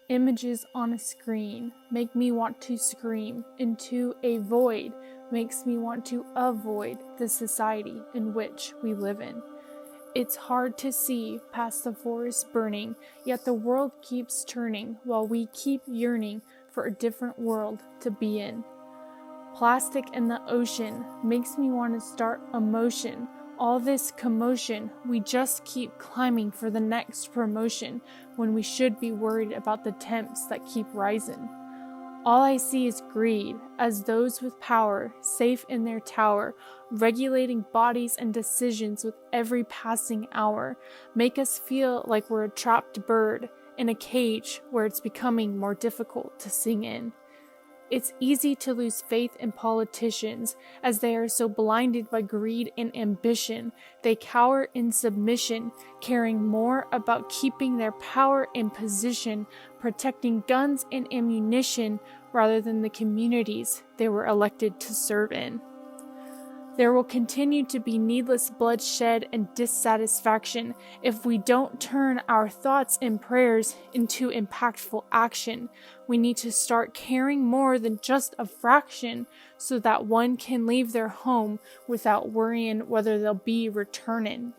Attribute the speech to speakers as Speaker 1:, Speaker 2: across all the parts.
Speaker 1: Images on a screen make me want to scream into a void, makes me want to avoid the society in which we live in. It's hard to see past the forest burning, yet the world keeps turning while we keep yearning for a different world to be in. Plastic in the ocean makes me want to start a motion. All this commotion, we just keep climbing for the next promotion when we should be worried about the temps that keep rising. All I see is greed, as those with power, safe in their tower, regulating bodies and decisions with every passing hour, make us feel like we're a trapped bird in a cage where it's becoming more difficult to sing in. It's easy to lose faith in politicians as they are so blinded by greed and ambition. They cower in submission, caring more about keeping their power and position, protecting guns and ammunition rather than the communities they were elected to serve in. There will continue to be needless bloodshed and dissatisfaction if we don't turn our thoughts and prayers into impactful action. We need to start caring more than just a fraction so that one can leave their home without worrying whether they'll be returning.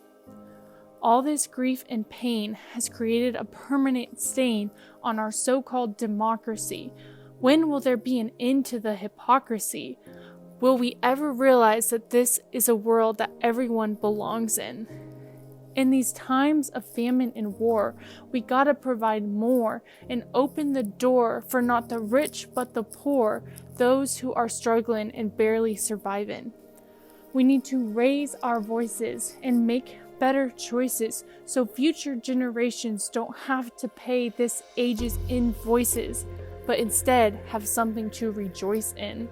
Speaker 1: All this grief and pain has created a permanent stain on our so-called democracy. When will there be an end to the hypocrisy? Will we ever realize that this is a world that everyone belongs in? In these times of famine and war, we gotta provide more and open the door for not the rich but the poor, those who are struggling and barely surviving. We need to raise our voices and make better choices so future generations don't have to pay this age's invoices, but instead have something to rejoice in.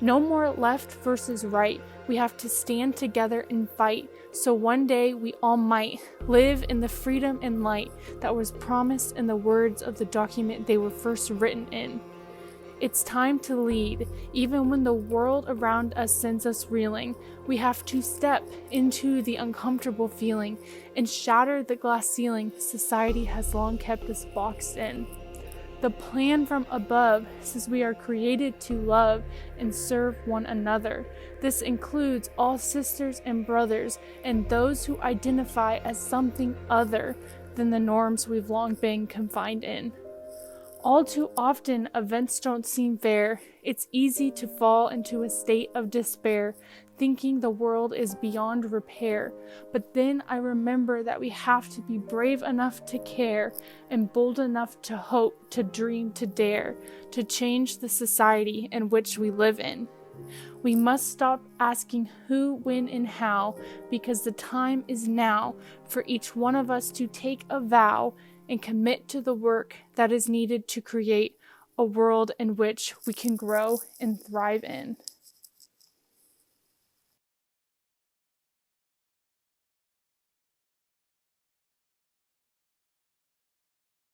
Speaker 1: No more left versus right. We have to stand together and fight, so one day we all might live in the freedom and light that was promised in the words of the document they were first written in. It's time to lead, even when the world around us sends us reeling. We have to step into the uncomfortable feeling and shatter the glass ceiling society has long kept us boxed in. The plan from above says we are created to love and serve one another. This includes all sisters and brothers and those who identify as something other than the norms we've long been confined in. All too often, events don't seem fair. It's easy to fall into a state of despair, thinking the world is beyond repair. But then I remember that we have to be brave enough to care and bold enough to hope, to dream, to dare, to change the society in which we live in. We must stop asking who, when, and how, because the time is now for each one of us to take a vow and commit to the work that is needed to create a world in which we can grow and thrive in.